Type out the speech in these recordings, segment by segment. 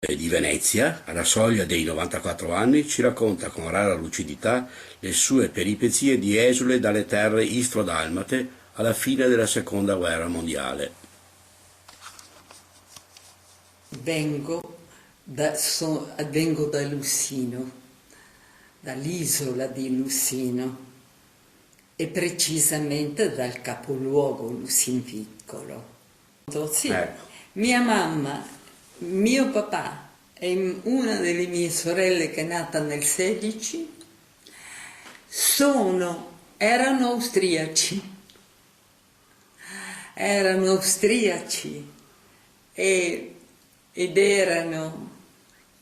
Di Venezia, alla soglia dei 94 anni, ci racconta con rara lucidità le sue peripezie di esule dalle terre istro-dalmate alla fine della Seconda Guerra Mondiale. Vengo da Lussino, dall'isola di Lussino e precisamente dal capoluogo Lussinviccolo. Sì, Ecco, mia mamma, mio papà e una delle mie sorelle che è nata nel 16 erano austriaci. Erano austriaci e- ed erano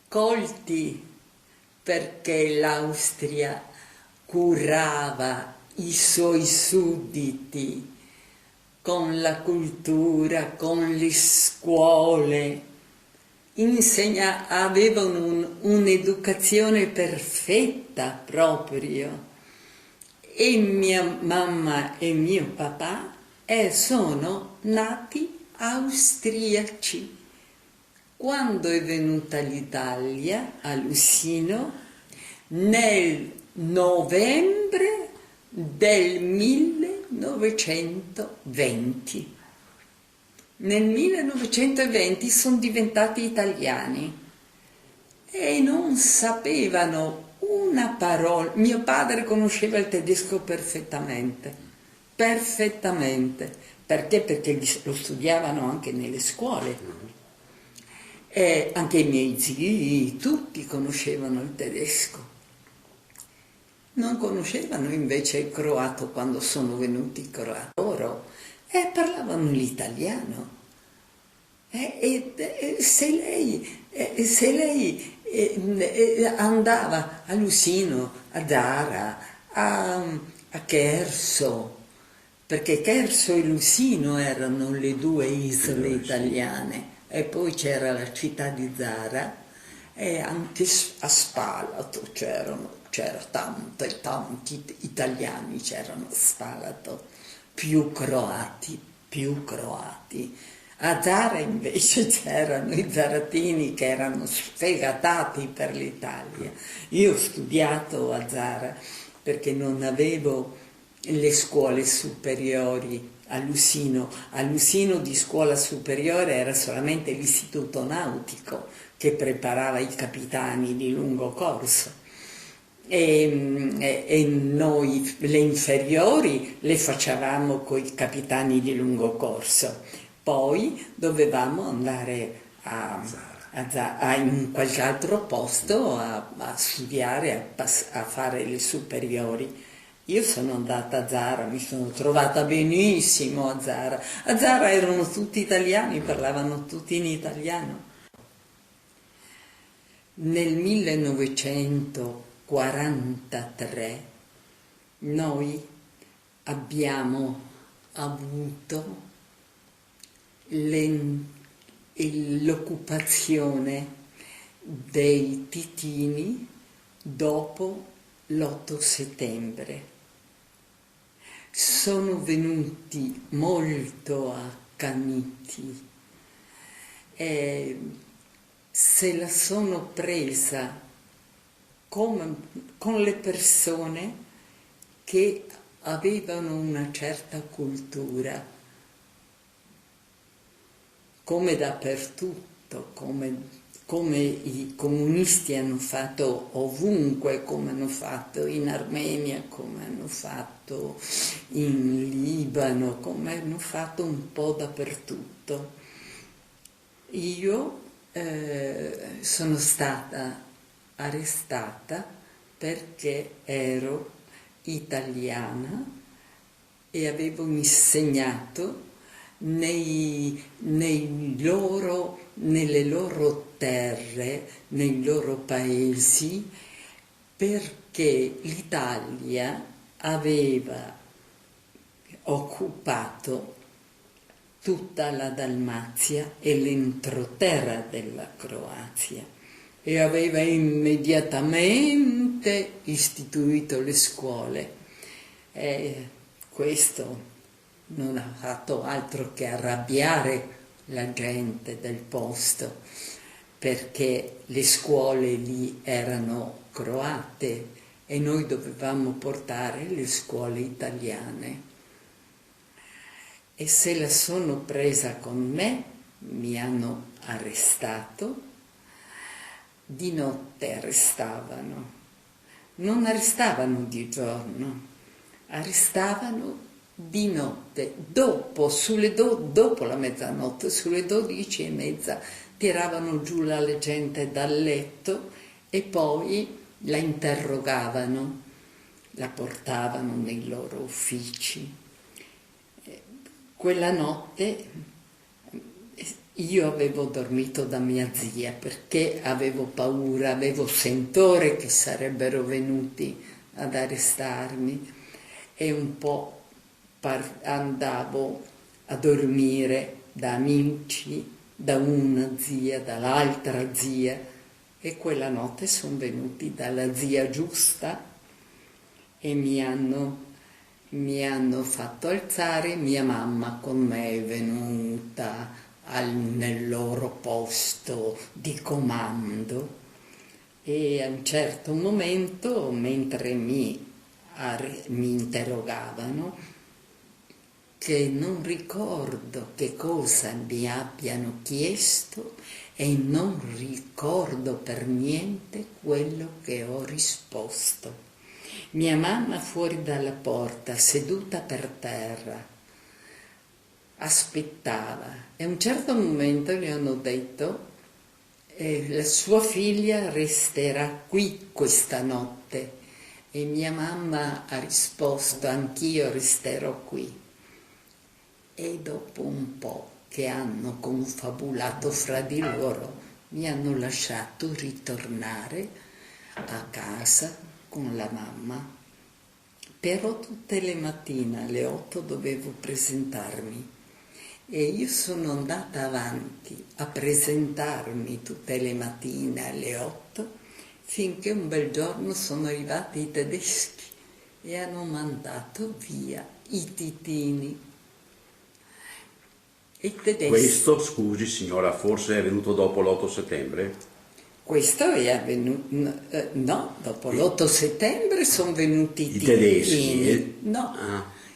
colti perché l'Austria curava i suoi sudditi con la cultura, con le scuole, avevano un'educazione perfetta proprio. E mia mamma e mio papà sono nati austriaci. Quando è venuta l'Italia a Lussino nel novembre del 1920. Nel 1920 sono diventati italiani e non sapevano una parola. Mio padre conosceva il tedesco perfettamente, perfettamente. Perché? Perché lo studiavano anche nelle scuole. E anche i miei zii, tutti conoscevano il tedesco. Non conoscevano invece il croato quando sono venuti i croati. Loro parlavano l'italiano. Se lei andava a Lussino, a Zara, a Cherso, perché Cherso e Lussino erano le due isole italiane, e poi c'era la città di Zara, e anche a Spalato c'era tanti italiani c'erano a Spalato, più croati, più croati. A Zara invece c'erano i zaratini che erano sfegatati per l'Italia. Io ho studiato a Zara perché non avevo le scuole superiori a Lussino. A Lussino di scuola superiore era solamente l'istituto nautico che preparava i capitani di lungo corso. E noi le inferiori le facevamo con i capitani di lungo corso, poi dovevamo andare in qualche altro posto a studiare, a fare le superiori. Io sono andata a Zara, mi sono trovata benissimo a Zara. A Zara erano tutti italiani, parlavano tutti in italiano. Nel 1943 noi abbiamo avuto l'occupazione dei titini dopo l'8 settembre. Sono venuti molto accaniti e se la sono presa con le persone che avevano una certa cultura, come dappertutto, come i comunisti hanno fatto ovunque, come hanno fatto in Armenia, come hanno fatto in Libano, come hanno fatto un po' dappertutto. Io sono stata arrestata perché ero italiana e avevo insegnato nelle loro terre, nei loro paesi, perché l'Italia aveva occupato tutta la Dalmazia e l'entroterra della Croazia e aveva immediatamente istituito le scuole. E questo non ha fatto altro che arrabbiare la gente del posto. perché le scuole lì erano croate e noi dovevamo portare le scuole italiane. E se la sono presa con me, mi hanno arrestato, di notte arrestavano, non arrestavano di giorno, arrestavano di notte, dopo la mezzanotte, sulle 12:30, tiravano giù la gente dal letto e poi la interrogavano, la portavano nei loro uffici. Quella notte io avevo dormito da mia zia perché avevo paura, avevo sentore che sarebbero venuti ad arrestarmi e un po' andavo a dormire da amici, da una zia, dall'altra zia, e quella notte sono venuti dalla zia giusta e mi hanno fatto alzare. Mia mamma con me è venuta nel loro posto di comando e a un certo momento, mentre mi interrogavano, che non ricordo che cosa mi abbiano chiesto e non ricordo per niente quello che ho risposto. Mia mamma fuori dalla porta, seduta per terra, aspettava e a un certo momento gli hanno detto la sua figlia resterà qui questa notte e mia mamma ha risposto anch'io resterò qui. E dopo un po' che hanno confabulato fra di loro mi hanno lasciato ritornare a casa con la mamma. Però tutte le mattine alle 8 dovevo presentarmi e io sono andata avanti a presentarmi tutte le mattine alle 8 finché un bel giorno sono arrivati i tedeschi e hanno mandato via i titini. I tedeschi. Questo, scusi signora, forse è venuto dopo l'8 settembre? Questo è avvenuto, no, dopo l'8 settembre sono venuti i titini. Tedeschi? No,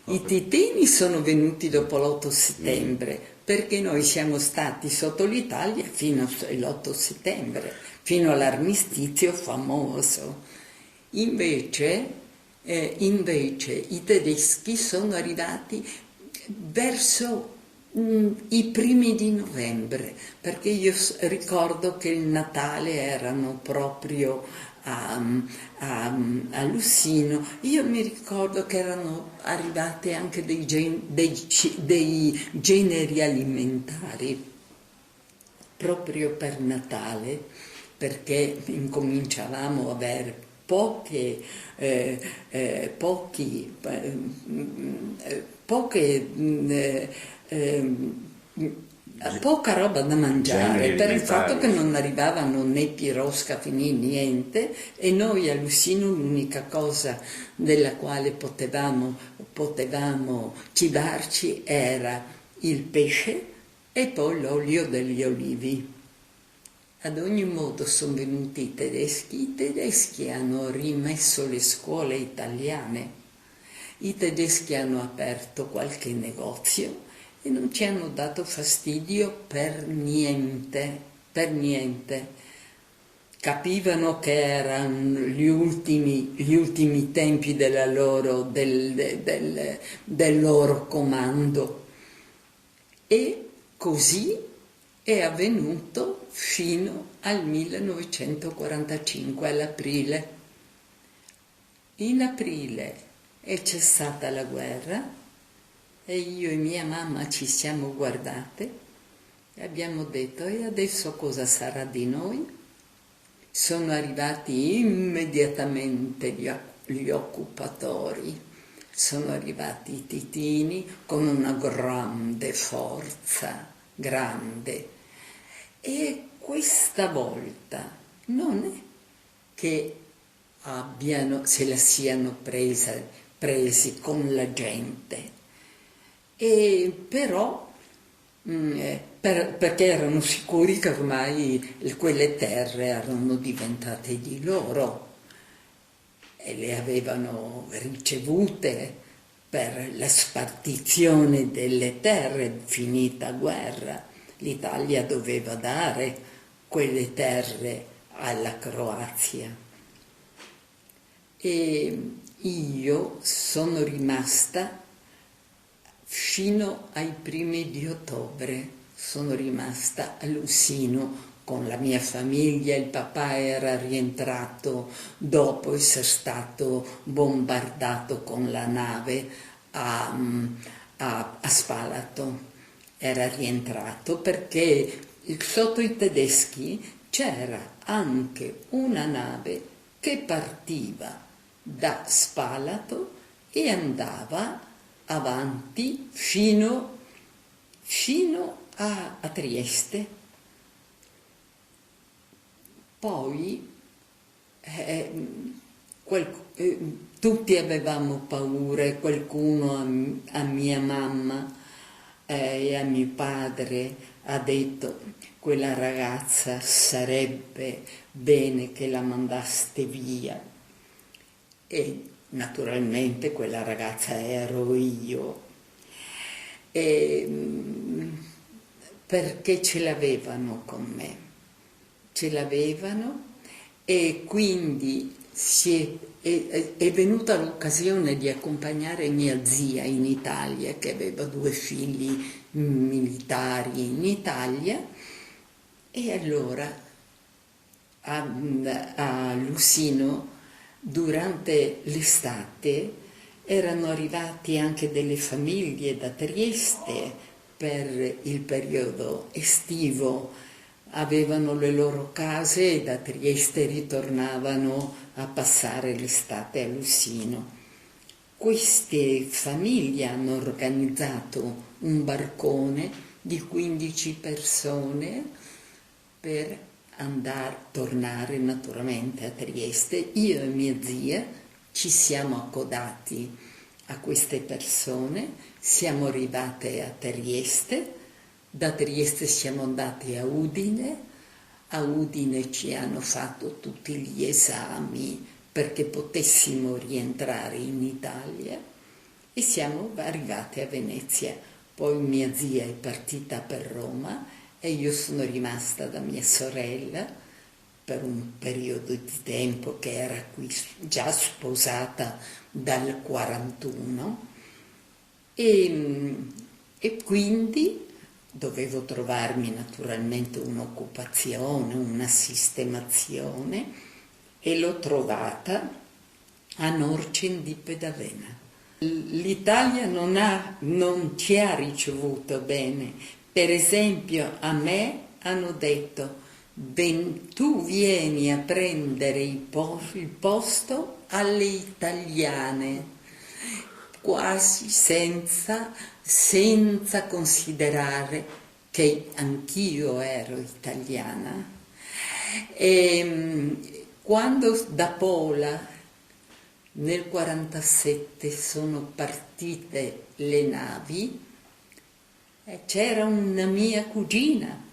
i titini sono venuti dopo l'8 settembre, perché noi siamo stati sotto l'Italia fino all'8 settembre, fino all'armistizio famoso. Invece i tedeschi sono arrivati verso i primi di novembre, perché io ricordo che il Natale erano proprio a Lussino. Io mi ricordo che erano arrivate anche dei generi alimentari proprio per Natale, perché incominciavamo a avere poca roba da mangiare per il fatto che non arrivavano né piroscafi né niente, e noi a Lussino l'unica cosa della quale potevamo cibarci era il pesce e poi l'olio degli olivi. Ad ogni modo sono venuti i tedeschi hanno rimesso le scuole italiane, i tedeschi hanno aperto qualche negozio e non ci hanno dato fastidio per niente. Capivano che erano gli ultimi tempi del loro comando, e così è avvenuto fino al 1945, all'aprile. In aprile è cessata la guerra e io e mia mamma ci siamo guardate e abbiamo detto: e adesso cosa sarà di noi? Sono arrivati immediatamente gli occupatori, sono arrivati i titini con una grande forza, grande. E questa volta non è che se la siano presi con la gente, però perché erano sicuri che ormai quelle terre erano diventate di loro e le avevano ricevute per la spartizione delle terre, finita guerra. L'Italia doveva dare quelle terre alla Croazia. E io sono rimasta fino ai primi di ottobre, sono rimasta a Lussino con la mia famiglia. Il papà era rientrato dopo essere stato bombardato con la nave a Spalato. Era rientrato perché sotto i tedeschi c'era anche una nave che partiva da Spalato e andava avanti fino a Trieste. Poi tutti avevamo paura, qualcuno a mia mamma e a mio padre ha detto: quella ragazza sarebbe bene che la mandaste via. E naturalmente quella ragazza ero io, perché ce l'avevano con me, ce l'avevano, e quindi è venuta l'occasione di accompagnare mia zia in Italia, che aveva 2 figli militari in Italia, e allora a Lussino durante l'estate erano arrivati anche delle famiglie da Trieste per il periodo estivo, avevano le loro case e da Trieste ritornavano a passare l'estate a Lussino. Queste famiglie hanno organizzato un barcone di 15 persone per tornare naturalmente a Trieste. Io e mia zia ci siamo accodati a queste persone, siamo arrivate a Trieste, da Trieste siamo andati a Udine ci hanno fatto tutti gli esami perché potessimo rientrare in Italia e siamo arrivate a Venezia. Poi mia zia è partita per Roma e io sono rimasta da mia sorella per un periodo di tempo, che era qui già sposata dal 41, e quindi dovevo trovarmi naturalmente un'occupazione, una sistemazione, e l'ho trovata a Norcin di Pedavena. L'Italia non ci ha ricevuto bene. Per esempio a me hanno detto: tu vieni a prendere il posto alle italiane, quasi senza considerare che anch'io ero italiana. E quando da Pola nel 47 sono partite le navi, c'era una mia cugina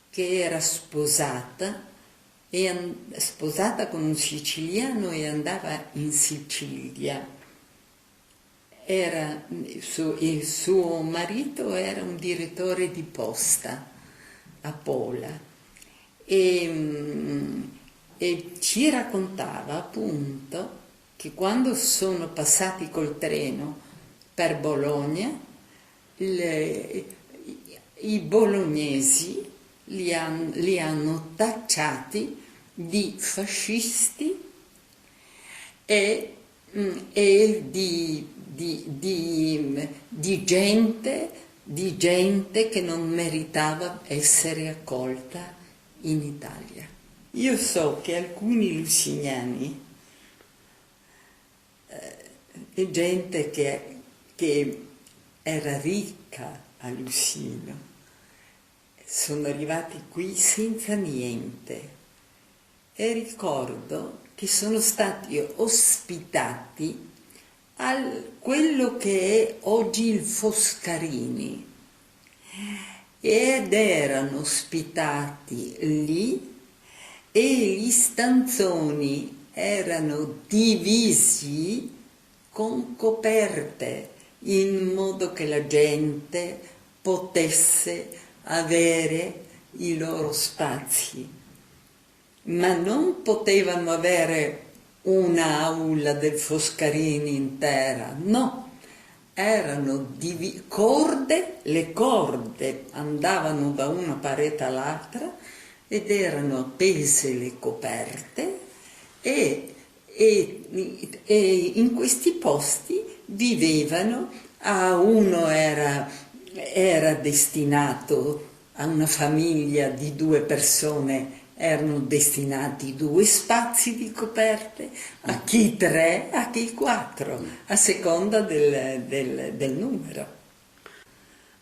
che era sposata con un siciliano e andava in Sicilia. Il suo marito era un direttore di posta a Pola e ci raccontava appunto che quando sono passati col treno per Bologna, i bolognesi li hanno tacciati di fascisti e di gente che non meritava essere accolta in Italia. Io so che alcuni lusignani, gente che era ricca a Lussino, sono arrivati qui senza niente, e ricordo che sono stati ospitati a quello che è oggi il Foscarini, ed erano ospitati lì e gli stanzoni erano divisi con coperte in modo che la gente potesse avere i loro spazi, ma non potevano avere un'aula del Foscarini intera, no, erano corde, le corde andavano da una parete all'altra ed erano appese le coperte e in questi posti vivevano, a uno era destinato, a una famiglia di 2 persone erano destinati 2 spazi di coperte, a chi 3, a chi 4, a seconda del numero.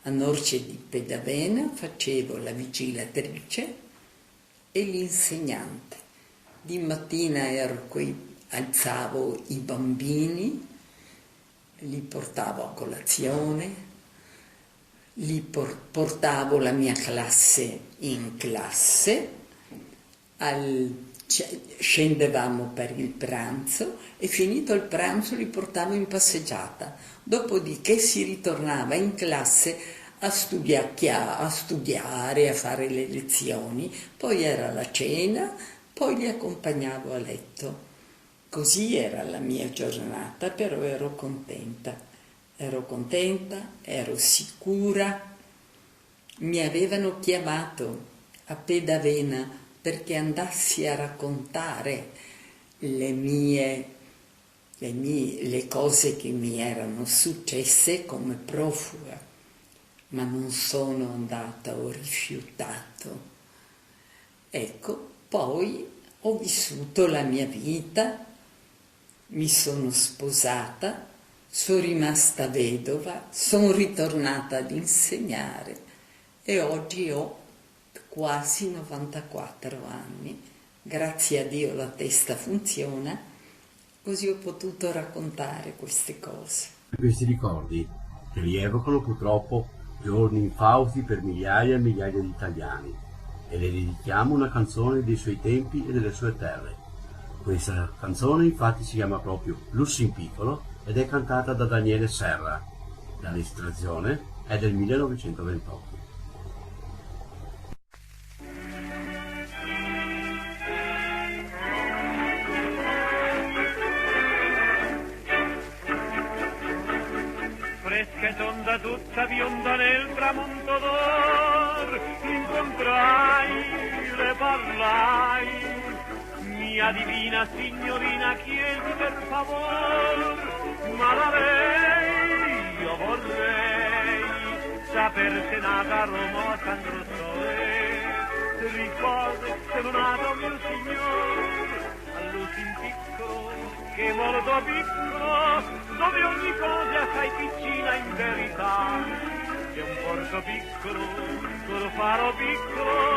A Norce di Pedavena facevo la vigilatrice e l'insegnante. Di mattina ero qui, alzavo i bambini, li portavo a colazione, portavo la mia classe in classe, scendevamo per il pranzo e finito il pranzo li portavo in passeggiata, dopodiché si ritornava in classe a studiare, a fare le lezioni, poi era la cena, poi li accompagnavo a letto. Così era la mia giornata, però ero contenta, ero sicura. Mi avevano chiamato a Pedavena perché andassi a raccontare le cose che mi erano successe come profuga, ma non sono andata, ho rifiutato. Ecco, poi ho vissuto la mia vita, mi sono sposata, sono rimasta vedova, sono ritornata ad insegnare e oggi ho quasi 94 anni. Grazie a Dio la testa funziona, così ho potuto raccontare queste cose. Questi ricordi che rievocano purtroppo giorni infausti per migliaia e migliaia di italiani e le dedichiamo una canzone dei suoi tempi e delle sue terre. Questa canzone infatti si chiama proprio Lusso in piccolo ed è cantata da Daniele Serra. La registrazione è del 1928. Fresca e tonda tutta bionda nel tramonto d'or, incontrai, le parlai. Mia divina signorina, chiedi per favor, ma da lei io vorrei saper se nata a Roma o a San Rossore. Ricordo che non nato mio signor, all'ultimo piccolo, che molto piccolo, dove ogni cosa è assai piccina in verità. È un porco piccolo, lo farò piccolo.